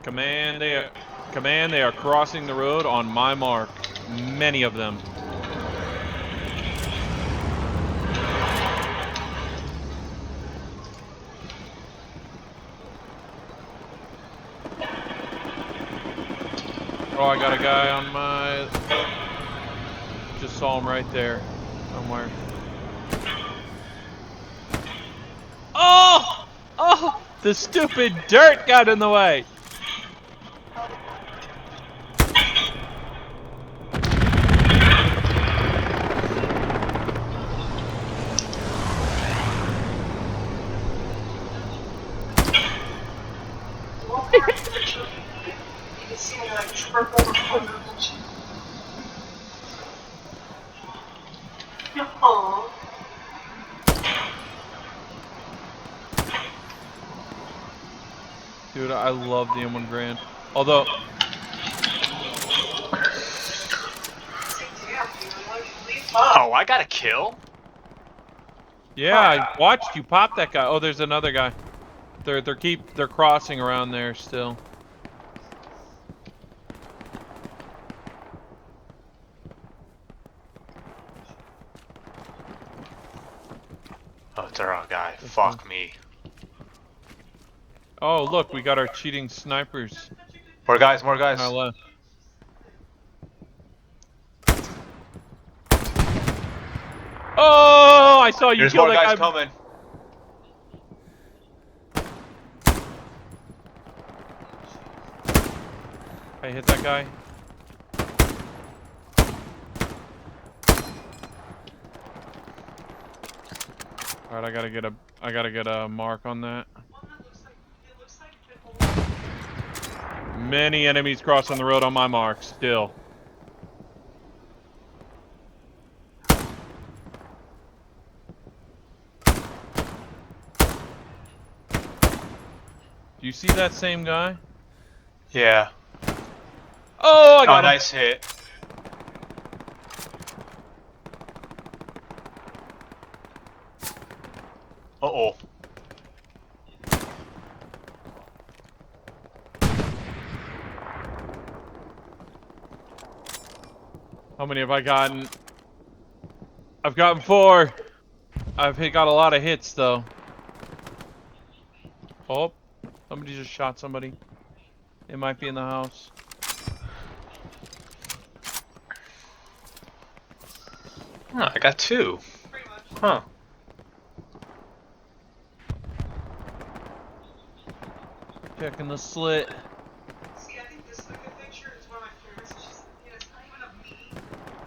Command, they are crossing the road on my mark. Many of them. Oh, I got a guy on my... Just saw him right there. Somewhere. Oh! Oh! The stupid dirt got in the way! Dude, I love the M1 Grand. Although... Oh, I got a kill? Yeah, I watched you pop that guy. Oh, there's another guy. They're crossing around there still. Oh, it's our own guy. Fuck me. Oh, look, we got our cheating snipers. More guys, more guys. On our left. Oh, I saw you There's kill more that guys guy. coming. I hit that guy. All right, I gotta get a mark on that. Many enemies crossing the road on my mark still. Do you see that same guy? Yeah. Oh, I got him. Nice hit. Uh-oh. How many have I gotten? I've gotten 4. Got a lot of hits though. Oh, somebody just shot somebody. It might be in the house. Huh, I got 2. Huh. Checking the slit. See, I think this is a good picture. It's one of my favorites. It's just, it's not even of me.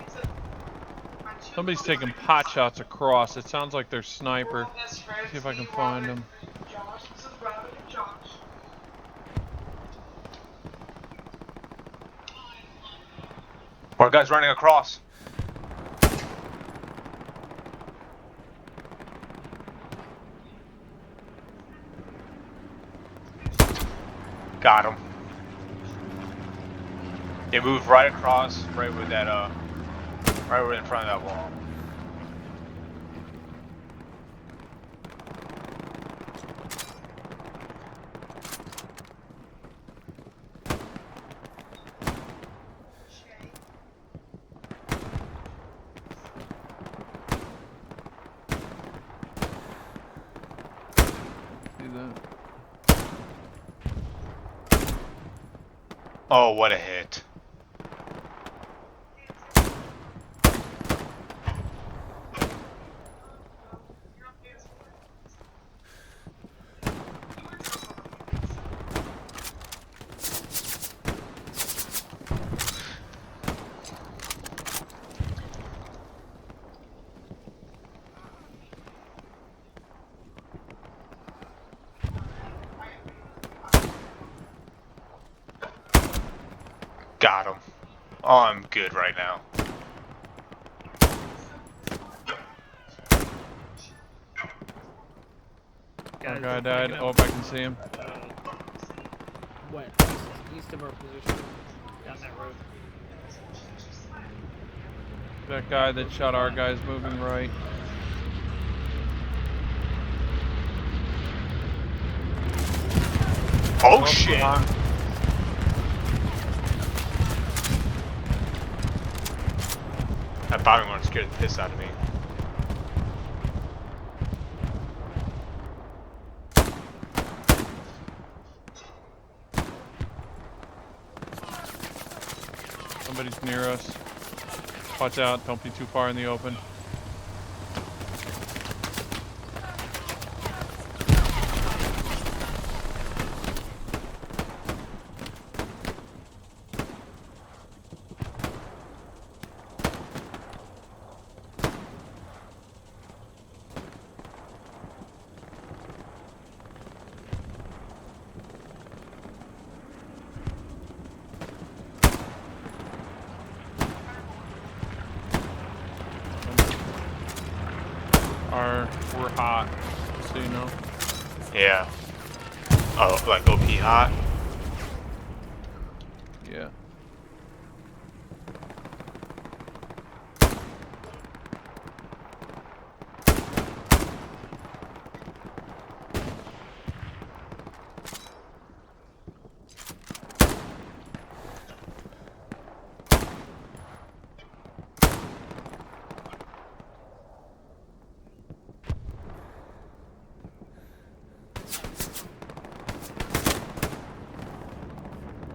It's a... Somebody's taking pot shots across. It sounds like they're sniper. We're all best friends. See if I can Me, find Robert, them. and Josh. This is Robert and Josh. More guys running across. Got him. They moved right across, right with that, right over in front of that wall. See that? Oh, what a hit. Got him. Oh, I'm good right now. That guy died. Oh, if I can see him. What? East of our position. Down that road. That guy that shot our guy's moving right. Oh shit! That bombing one scared the piss out of me. Somebody's near us. Watch out, don't be too far in the open. We're hot, so you know. Yeah. Oh, like OP hot? Yeah.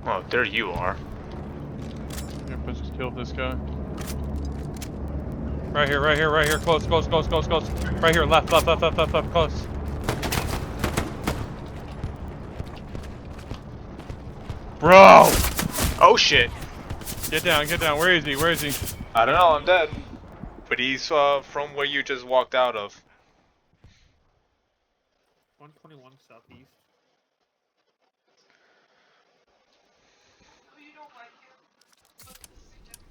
Oh, there you are. Yep, I just killed this guy. Right here, right here, right here. Close, close, close, close, close. Right here, left, left, left, left, left, left, close. Bro! Oh shit! Get down, get down. Where is he? Where is he? I don't know, I'm dead. But he's from where you just walked out of. 121 southeast. Oh, you don't like him? What's the suggestion?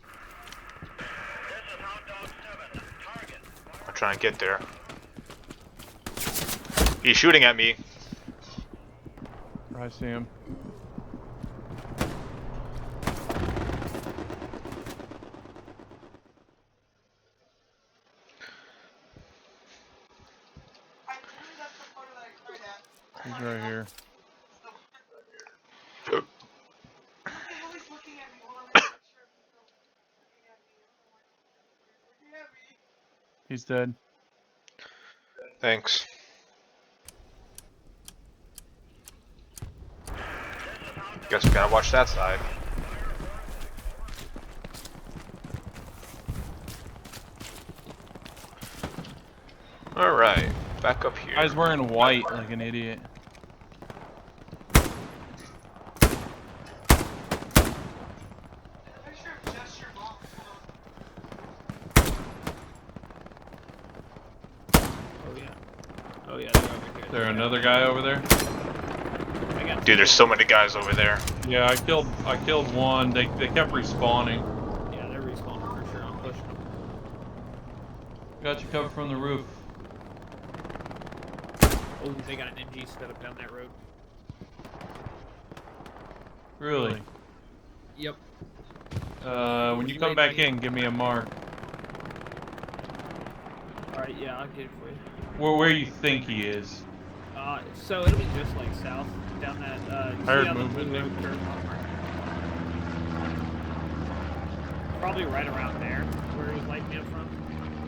I'm trying to get there. He's shooting at me. I see him. I believe that's the photo that I cried at. He's right here. Okay, well, he's looking at me. Hold on, let me make sure he's still looking at me. He's looking at me. He's dead. Thanks. Guess we gotta watch that side. Alright, back up here. Guy's wearing white like an idiot. Make sure it's just your mom. Oh yeah. Oh yeah, they're over here. Is there another guy over there? I got Dude, there's so many guys over there. Yeah, I killed one. They kept respawning. Yeah, they're respawning for sure. I'm pushing them. Got you covered from the roof. Oh, they got an MG set up down that road. Really? Yep. When you come back in, give me a mark. Alright, yeah, I'll get it for you. Where you think he is? So it'll be just like south down that. You I heard see how the movement blue there. road curves? Probably right around there, where he was lighting me up from.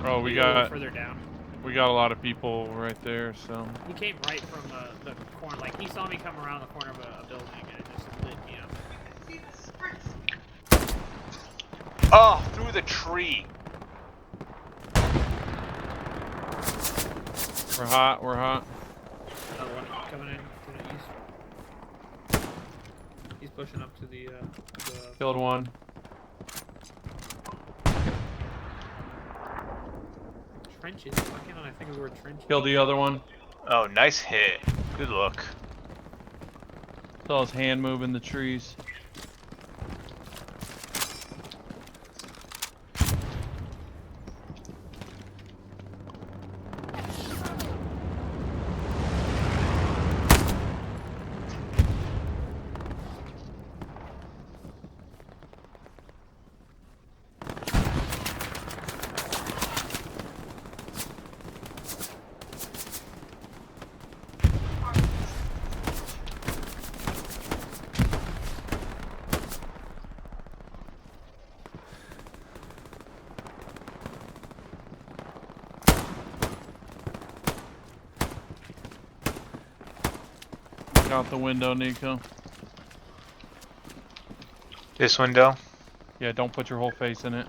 Oh, Maybe a little further down. we got a lot of people right there. So He came right from the corner. Like he saw me come around the corner of a building and it just lit me up. See the sprints. Oh, through the tree. we're hot. We're hot. Another one coming in to the east. He's pushing up to the Killed one. trenches. Why can't I think of the word trenches? Killed the other one. Oh, nice hit. Good look. Saw his hand move in the trees. out the window, Nico. This window. Yeah, don't put your whole face in it.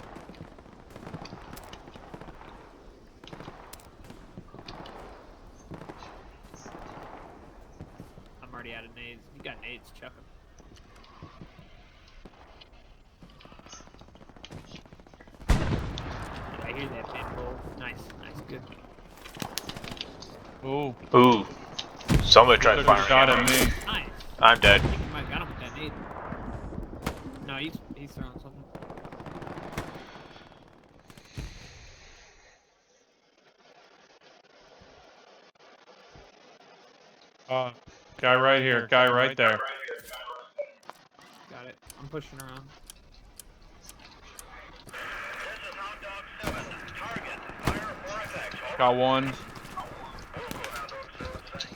I'm already out of nades. You got nades, chuck 'em. I hear that pinball. Nice, nice, good. Ooh. Ooh. Somebody tried Took a firing shot at at me. me. Nice. I'm dead. I think you might have got him with that nade. No, he's throwing something. Guy right here. Guy right there. Got it. I'm pushing around. Got one.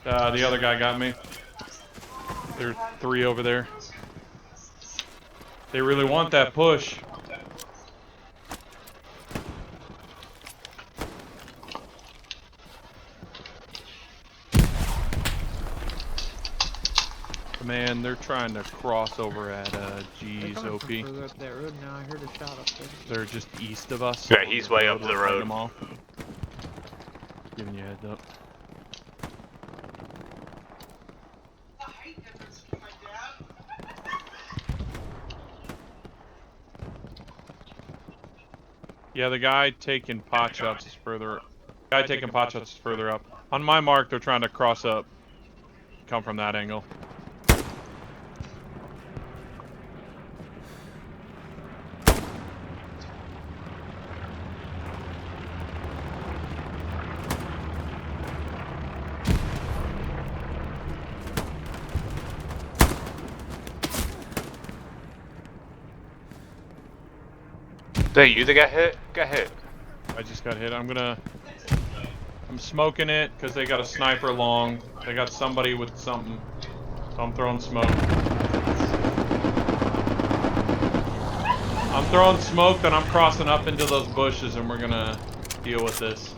The other guy got me. There's 3 over there. They really want that push. Man, they're trying to cross over at G's They're OP. coming from further up that road now. I heard a shot up there. They're just east of us. Yeah, he's way up the We'll fight road. them all. Giving you a heads up. The height difference with my dad. Yeah, the guy taking pot shots is further. Guy taking pot shots is further up. On my mark, they're trying to cross up. Come from that angle. Hey, you that got hit? Got hit. I just got hit. I'm smoking it because they got a sniper long. They got somebody with something. So I'm throwing smoke. I'm throwing smoke, then I'm crossing up into those bushes and we're gonna deal with this.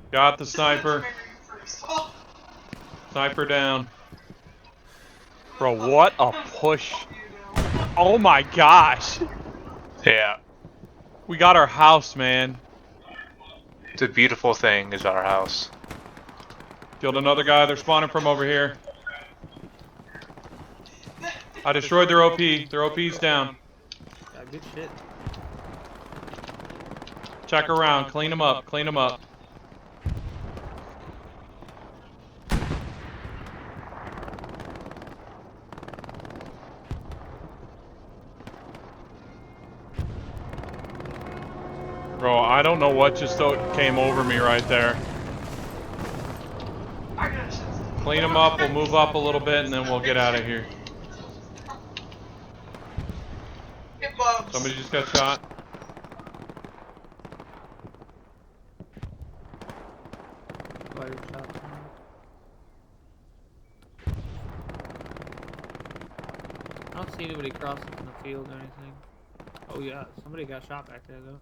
Got the sniper. Sniper down. Bro, what a push. Oh my gosh. Yeah. We got our house, man. It's a beautiful thing is our house. Killed another guy. They're spawning from over here. I destroyed their OP. Their OP's down. Got good shit. Check around. Clean them up. Clean them up. Bro, I don't know what just came over me right there. Clean them up, we'll move up a little bit, and then we'll get out of here. Somebody just got shot. Fire shot. I don't see anybody crossing in the field or anything. Oh yeah, somebody got shot back there though.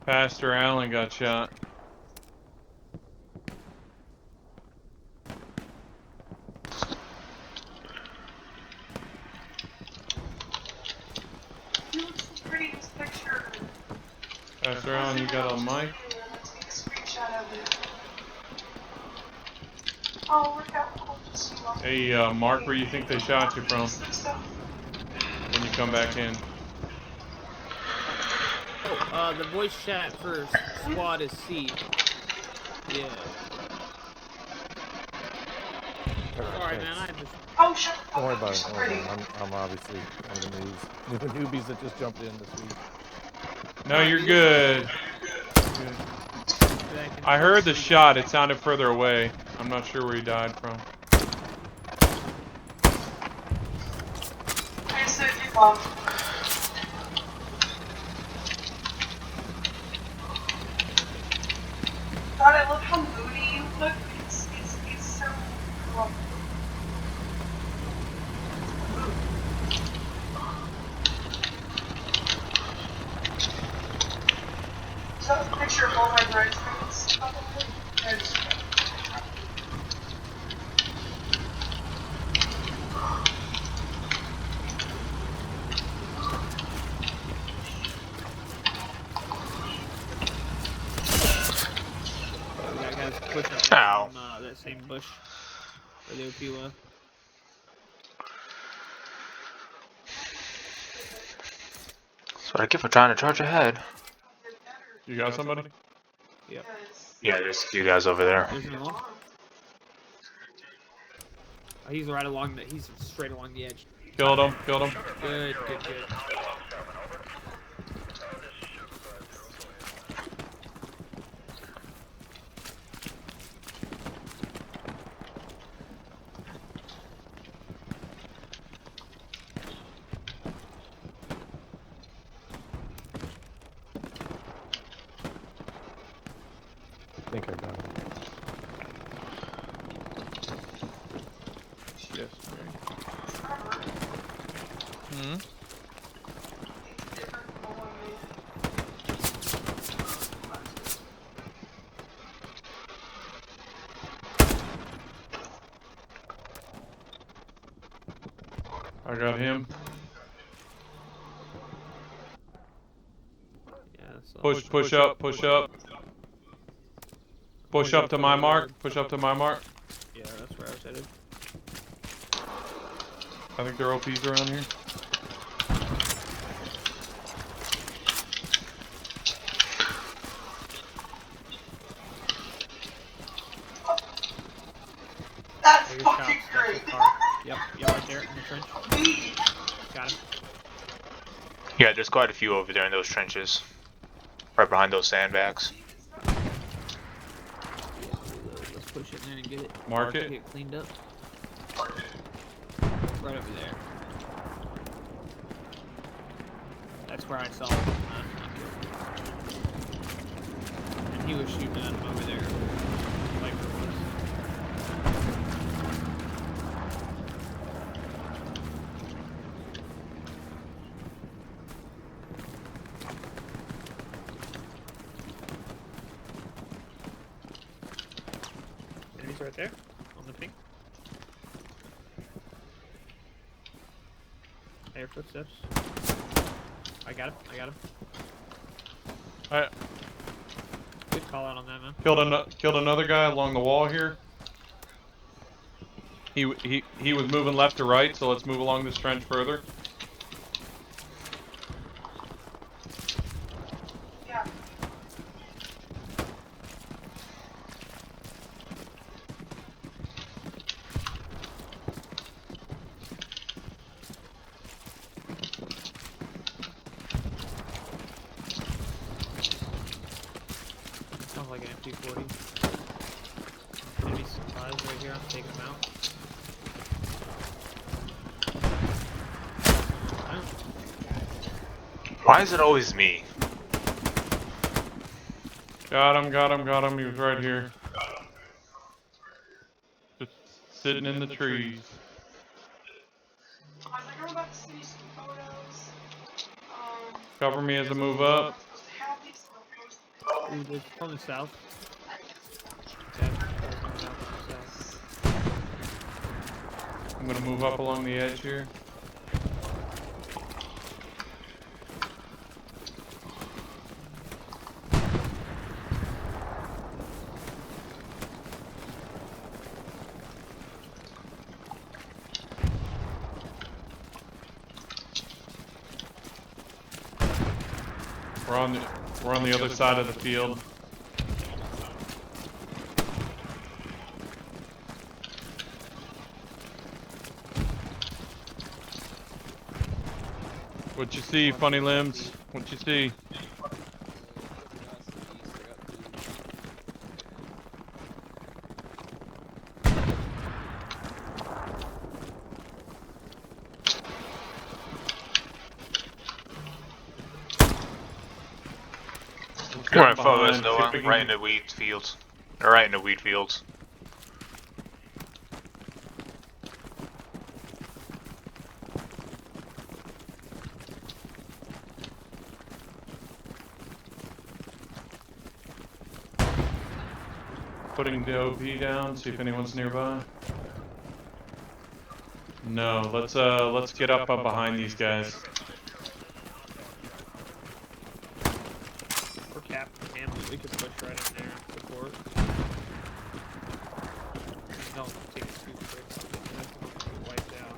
Pastor Allen got shot. You look so pretty in this picture. Pastor Allen, you got a mic? Let's take a screenshot of it. Oh, look how cool this you are. Hey, Mark, where you think they shot you from when you come back in? Oh, the voice chat for squad is C. Yeah. Sorry, man. I just. Oh, shut the fuck Don't worry up. about You're it. so Don't worry pretty. about it. I'm obviously one of the newbies that just jumped in this week. No, you're good. I heard the shot. It sounded further away. I'm not sure where he died from. I said you love. God, I love how moody you look. It's so lovely. So that was a picture of all my bridesmaids, by the way. And Yeah, we got guys pushing up Ow. that same bush where the OP was. That's what I get for trying to charge ahead. You got somebody? Yep. Yeah, there's you guys over there. There's another one. Oh, he's right along the. He's straight along the edge. Killed him. Killed him. Good, good, good. I think I got him. Yes. Hmm. I got him. Yeah. So Push up. Push up. Push up to my mark. Push up to my mark. Yeah, that's where I was headed. I think there are OPs around here. that's There's fucking shots. That's great. his car. Yep, right there in the trench. Got him. Yeah, there's quite a few over there in those trenches. Right behind those sandbags. Let's push it in and get it. Mark it. Get it cleaned up. Right over there. That's where I saw him. And he was shooting at him over there. Viper was. Enemies right there on the ping. Air footsteps. I got him. I got him. I Good call out on that, man. killed another guy along the wall here. He was moving left to right, so let's move along this trench further. Yeah. Sounds like an MP40. Enemy supplies right here. I'm taking them out. Why is it always me? Got him. He was right here. Just sitting in the trees. I was like, I'm about to see some photos. Cover me as I move up. Ooh, there's on the south. Okay, there's one south on the south. I'm gonna move up along the edge here. We're on the other side of the field. What you see, funny limbs? What you see? Come on, follow us, Behind, Noah. tipping- Right in the wheat fields. They're right in the wheat fields. Putting the OP down, see if anyone's nearby. No, let's get up behind these guys. We're Captain Hamlet. We could push right in there and support. Don't take it too quick. That's going to get wiped out.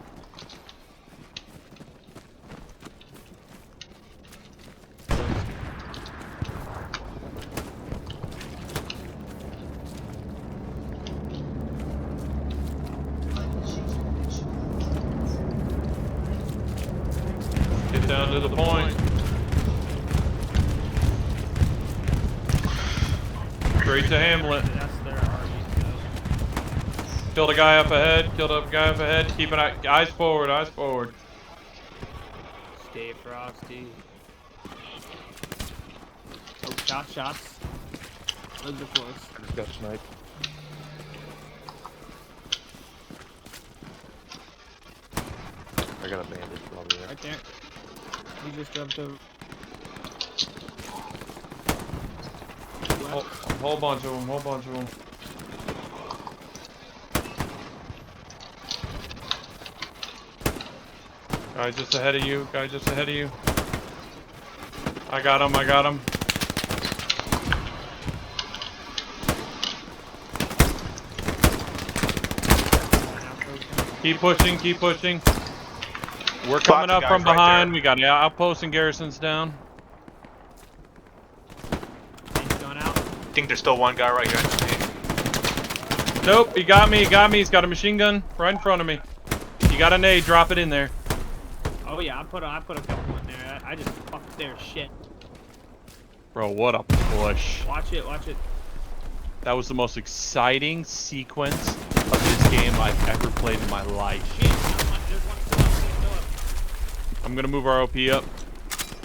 Get down to the point. Straight to Hamlet. That's their army. Killed a guy up ahead. Killed a guy up ahead. Keep an eye. Eyes forward. Eyes forward. Stay frosty. Oh, shots. Those are close. I just got sniped. I got a bandage probably there. Right there. He just jumped over. Whole bunch of them. Whole bunch of them. Guy just ahead of you. Guy just ahead of you. I got him. I got him. Keep pushing. Keep pushing. We're coming up from behind. We got outposts and garrisons down. He's going out. I think there's still one guy right here. Nope, he got me. He got me. He's got a machine gun right in front of me. You got a nade. Drop it in there. Oh yeah, I put a couple in there. I just fucked their shit. Bro, what a push. Watch it, watch it. That was the most exciting sequence of this game I've ever played in my life. Shit, there's one still up. I'm gonna move our OP up.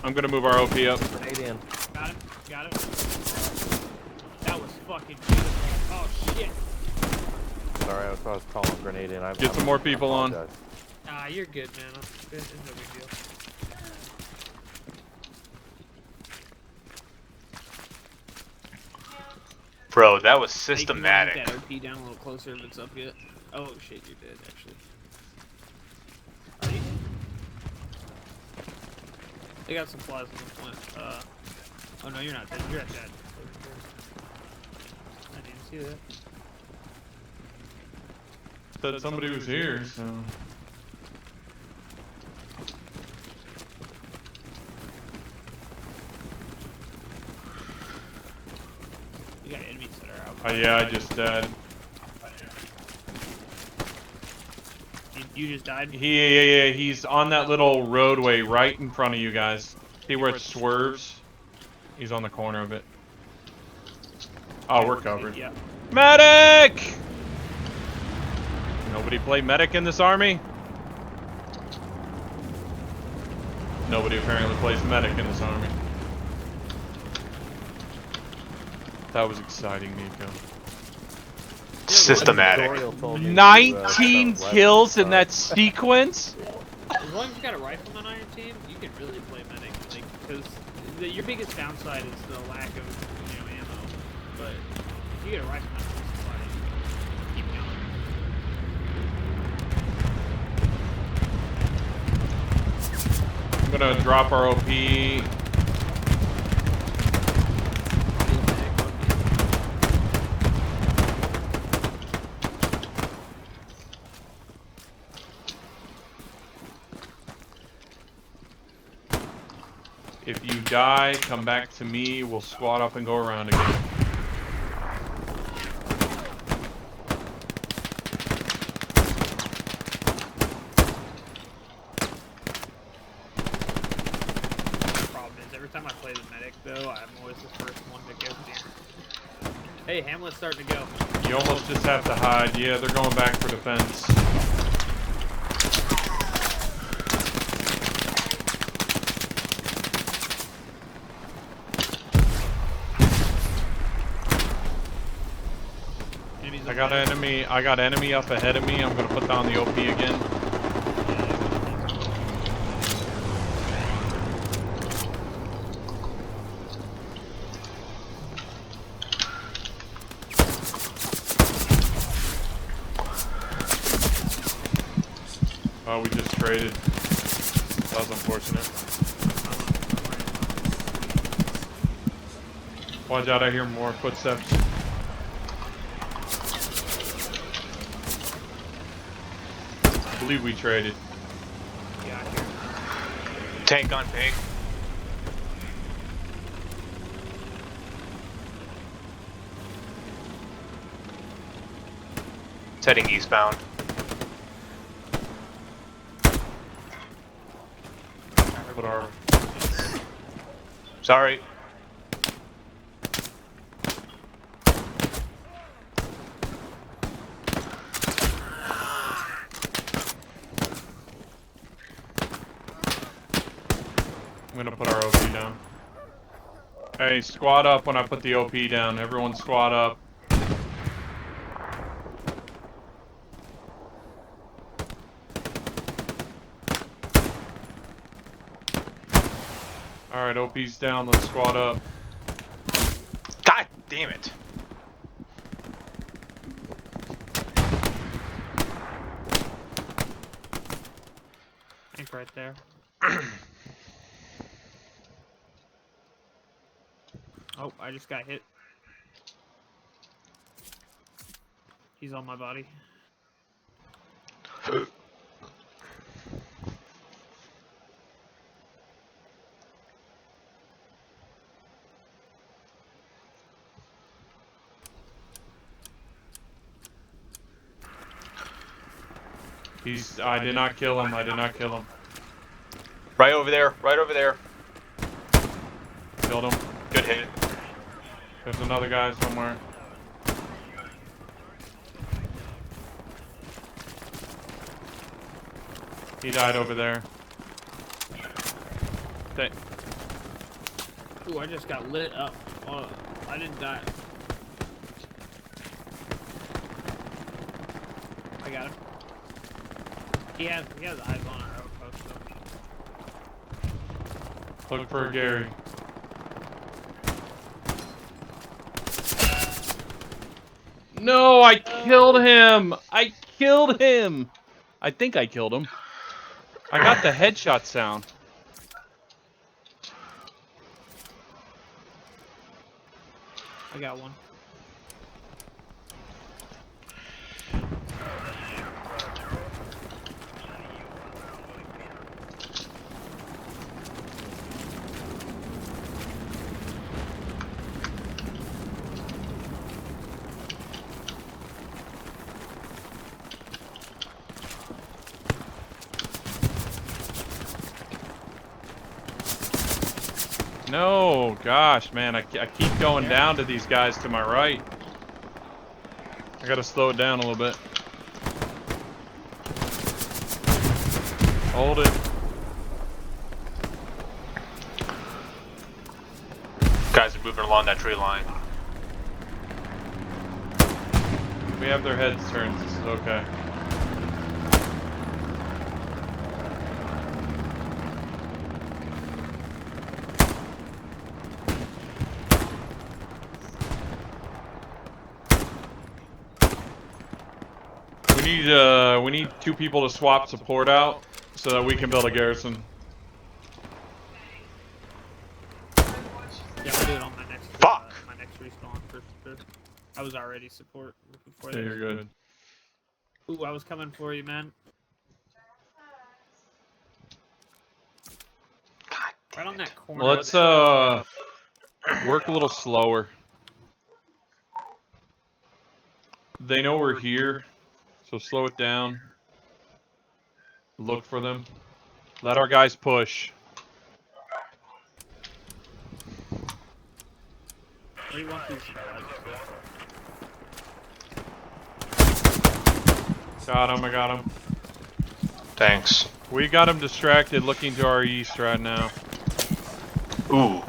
I'm gonna move our OP up. Grenade in. Got it. That was fucking beautiful. Oh shit. Sorry, I was calling grenade in. Get some more people on. Nah, you're good, man. It's no big deal. Bro, that was Hey, systematic. can you move that OP down a little closer if it's up yet? Oh shit, you're dead actually. Are you? They got some flies on the point. Oh no, you're not dead. You're at dead. I didn't see that. Said somebody was here, so. You got enemies that are out. Oh yeah, I just died. You just died? He's on that little roadway right in front of you guys. See where it swerves? He's on the corner of it. Oh, we're covered. Yeah. Medic! Nobody play medic in this army? Nobody apparently plays medic in this army. That was exciting, Nico. Systematic. 19 kills in that sequence? As long as you got a rifleman on your team, you can really play medic. Like, because your biggest downside is the lack of, ammo. But if you get a rifleman, keep going. I'm gonna drop our OP. If you die, come back to me. We'll squat up and go around again. Problem is, every time I play the medic, though, I'm always the first one to go there. Hey, Hamlet's starting to go. You almost just have to hide. Yeah, they're going back for defense. I got enemy up ahead of me. I'm gonna put down the OP again. Oh, we just traded. That was unfortunate. Watch out, I hear more footsteps. I believe we traded. Yeah, I hear. Tank on ping. It's heading eastbound. Put our Sorry. I'm gonna put our OP down. Hey, squad up when I put the OP down. Everyone squad up. Alright, OP's down. Let's squad up. God damn it. Tank right there. Oh, I just got hit. He's on my body. I did not kill him. I did not kill him. Right over there. Right over there. Killed him. Good hit. There's another guy somewhere. He died over there. Ooh, I just got lit up. Oh, I didn't die. I got him. He has eyes on our outpost. So. Look for Gary. No, I killed him! I killed him! I think I killed him. I got the headshot sound. I got one. No, gosh, man, I keep going down to these guys to my right. I gotta slow it down a little bit. Hold it. Guys are moving along that tree line. We have their heads turned. This is okay. We need 2 people to swap support out so that we can build a garrison. Yeah, I'll do it on my next. Fuck! My next respawn for sure. I was already support before Yeah, this. you're good. Ooh, I was coming for you, man. Right on that corner. Let's work a little slower. They know we're here, so slow it down. Look for them. Let our guys push. What do you want these Got him, I got him. Thanks. We got him distracted looking to our east right now. Ooh.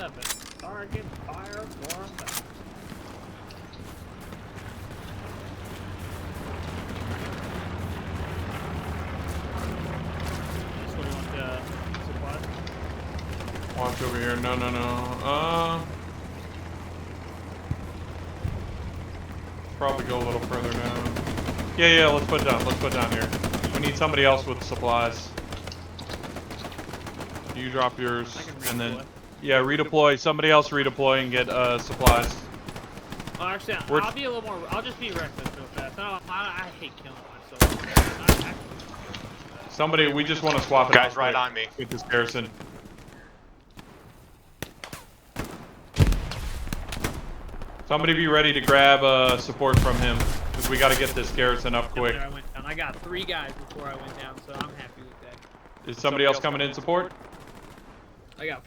7. Target fire for effect. This one want supplies? Watch over here. No, no, no. Probably go a little further down. Yeah, let's put down. Let's put down here. We need somebody else with supplies. You drop yours, and then yeah, redeploy. Somebody else redeploy and get supplies. Oh, actually, We're- I'll be a little more. I'll just be reckless real fast. I hate killing myself. Somebody, we just want to swap it. Guys, out right quick on me. with this garrison. Somebody be ready to grab support from him, because we got to get this garrison up quick. I went down. I got 3 guys before I went down, so I'm happy with that. Is somebody else coming in support? I got.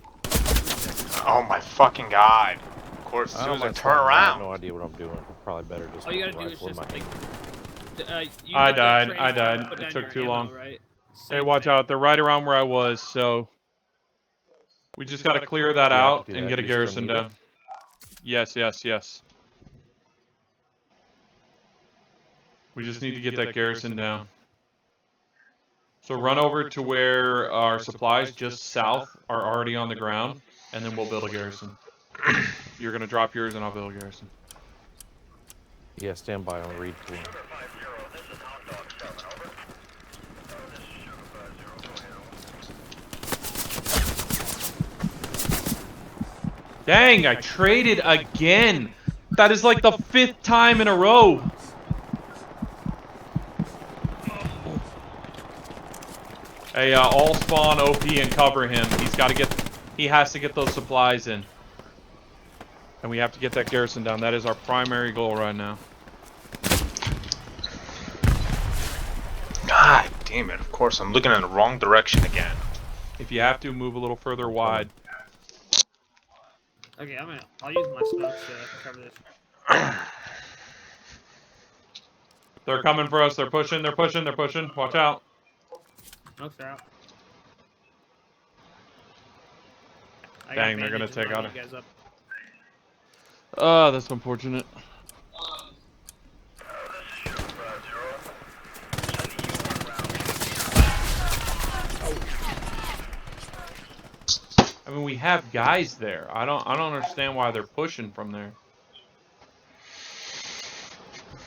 Oh my fucking god. Of course, as soon as I turn I have around. no idea what I'm doing. I'm probably better just. All you gotta with do is rifle in just my like. hand. You I get that died, training I card, died. put It down took your too ammo, long. Right? Hey, Same watch thing. out. They're right around where I was, so we just got to clear that You have out to do and that. get a You still garrison need it? down. Yes. We just need to get that garrison down. So run over to where our supplies just south are already on the ground, and then we'll build a garrison. You're going to drop yours and I'll build a garrison. Yeah, stand by on read for me. Dang, I traded again. That is like the 5th time in a row. Hey, all spawn OP and cover him. He has to get those supplies in. And we have to get that garrison down. That is our primary goal right now. God damn it. Of course, I'm looking in the wrong direction again. If you have to, move a little further wide. Okay, I'll use my smokes to cover this. They're coming for us. They're pushing. Watch out. Smokes are out. I got Dang, they're gonna bandages take running out you guys up. Oh, that's unfortunate. I mean, we have guys there. I don't understand why they're pushing from there.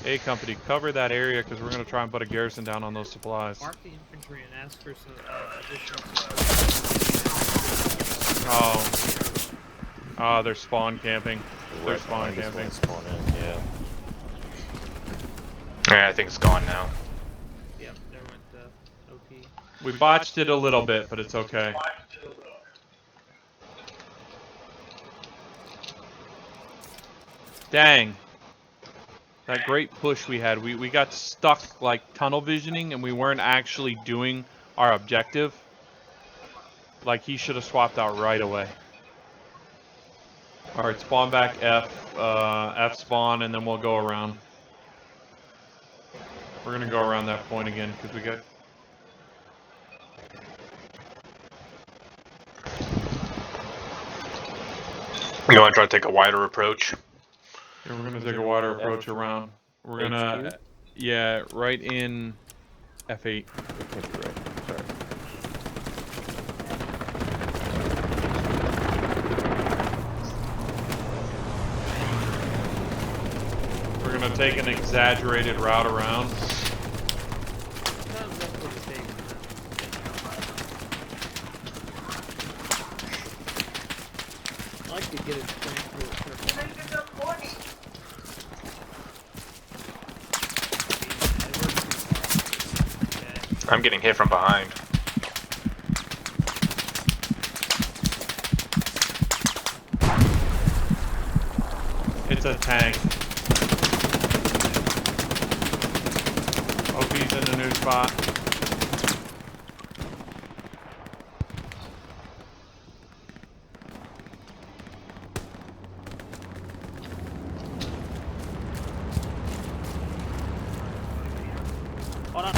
A company, cover that area because we're gonna try and put a garrison down on those supplies. Mark the infantry and ask for some additional. Oh, they're spawn camping. They're Right spawn behind us when camping. I spawn in, yeah. Yeah, I think it's gone now. Yep, there went the OP. We botched it a little bit, but it's okay. Dang. That great push we had. We got stuck like tunnel visioning and we weren't actually doing our objective. Like he should have swapped out right away. Alright, spawn back F spawn and then we'll go around. We're gonna go around that point again because we got... You want to try to take a wider approach? Yeah, we're gonna take a wider approach around. We're gonna... HQ? Yeah, right in F8. Infantry, right. Sorry. We're gonna take an exaggerated route around. Sometimes that's what it takes. I like to get it straight through a circle. Make it up 20. Okay. I'm getting hit from behind. It's a tank. OP's in a new spot. Hold on.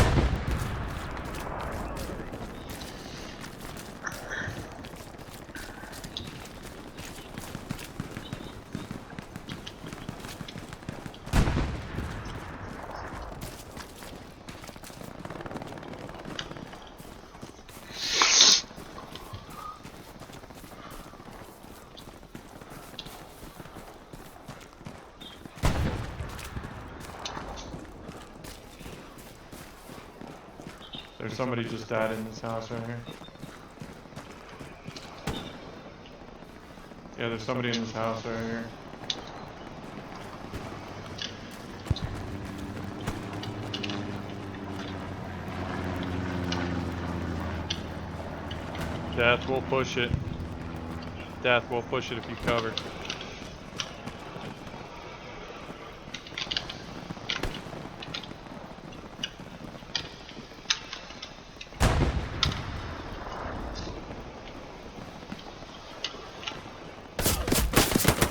somebody just died in this house right here. Yeah, there's somebody in this house right here. Death will push it. Death will push it if you cover.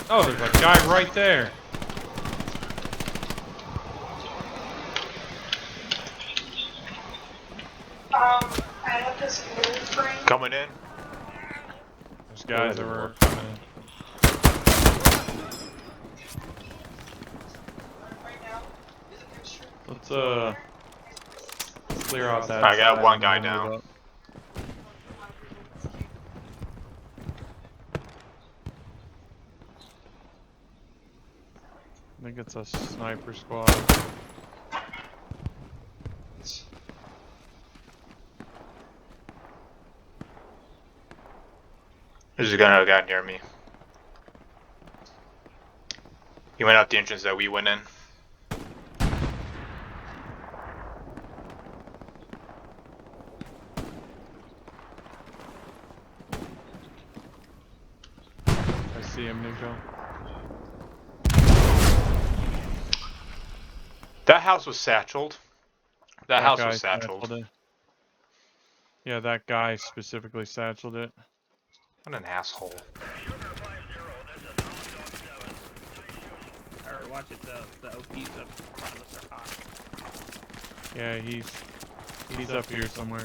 Oh, there's a guy right there. I have this blue frame. Coming in. There's guys that were coming in. Right now. Is it picture? Let's clear out that. I got side one and guy then move down. up. I think it's a sniper squad. There's a guy near me. He went out the entrance that we went in. I see him, Nico. That house was satcheled. That house guy was satcheled. satcheled it. Yeah, that guy specifically satcheled it. What an asshole. Or watch it, the OP's up front of us are hot. Yeah, he's up here somewhere.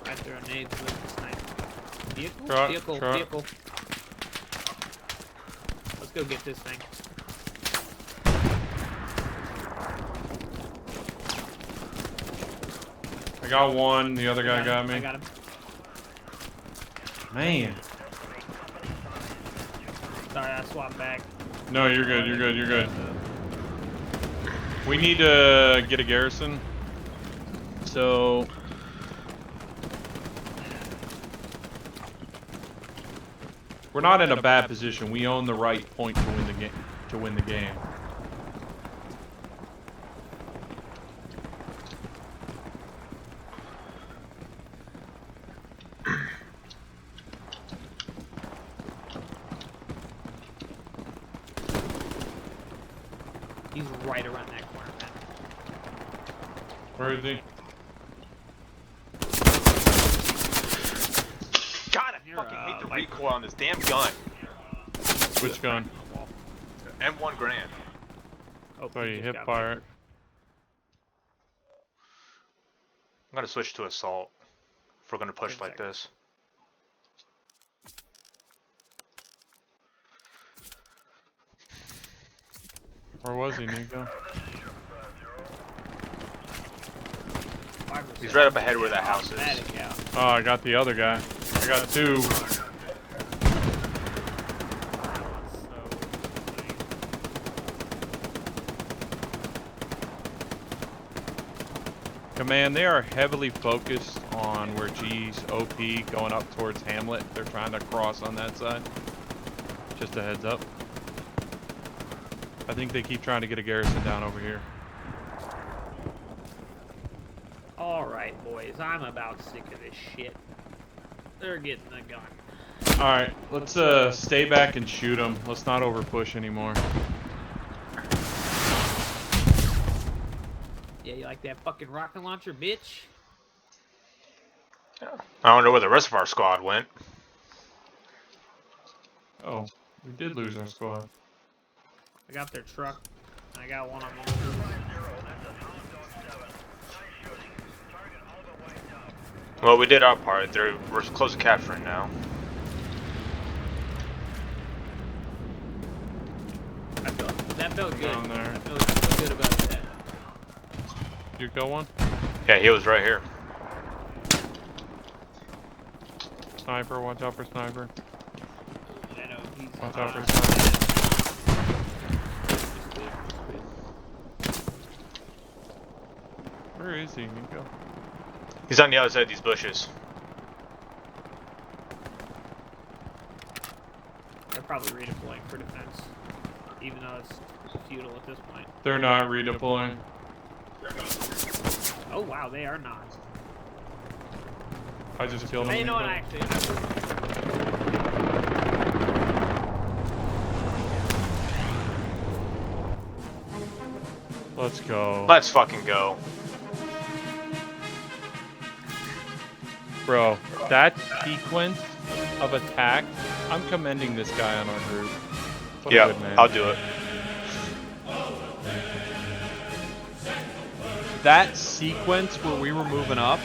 I throw nades with the sniper. Vehicle? Truck, vehicle, truck. vehicle. Let's go get this thing. I got one, the other guy got me. I got him. Man. Sorry, I swapped back. No, you're good, you're good, you're good. We need to get a garrison. So we're not in a bad position. We own the right point to win the game. To win the game. He's right around that corner, man. Where is he? God, I You're, fucking hate the like- recoil on this damn gun. Which gun? M1 Grand. Oh, So he you just hip got me. fire. I'm gonna switch to assault if we're gonna push Good like second. this. Where was he, Nico? 5%. He's right up ahead where that house is. Automatic, yeah. Oh, I got the other guy. I got two. Command, they are heavily focused on where G's OP going up towards Hamlet. They're trying to cross on that side. Just a heads up. I think they keep trying to get a garrison down over here. Alright, boys, I'm about sick of this shit. They're getting the gun. Alright, let's stay back and shoot them. Let's not over push anymore. Yeah, you like that fucking rocket launcher, bitch? I don't know where the rest of our squad went. Oh, we did lose our squad. I got their truck. I got one on them. Well, we did our part. We're close to capturing now. That felt good. Down there. I feel good about that. You kill one? Yeah, he was right here. Sniper, watch out for sniper. I know he's Watch out for sniper. Where is he, Nico? He's on the other side of these bushes. They're probably redeploying for defense, even though it's futile at this point. They're not redeploying. Oh wow, they are not. I just killed him. Hey, you know what? Nico. Actually, Let's go. Let's fucking go. Bro, that sequence of attack, I'm commending this guy on our group. What a Yeah, good man. I'll do it. That sequence where we were moving up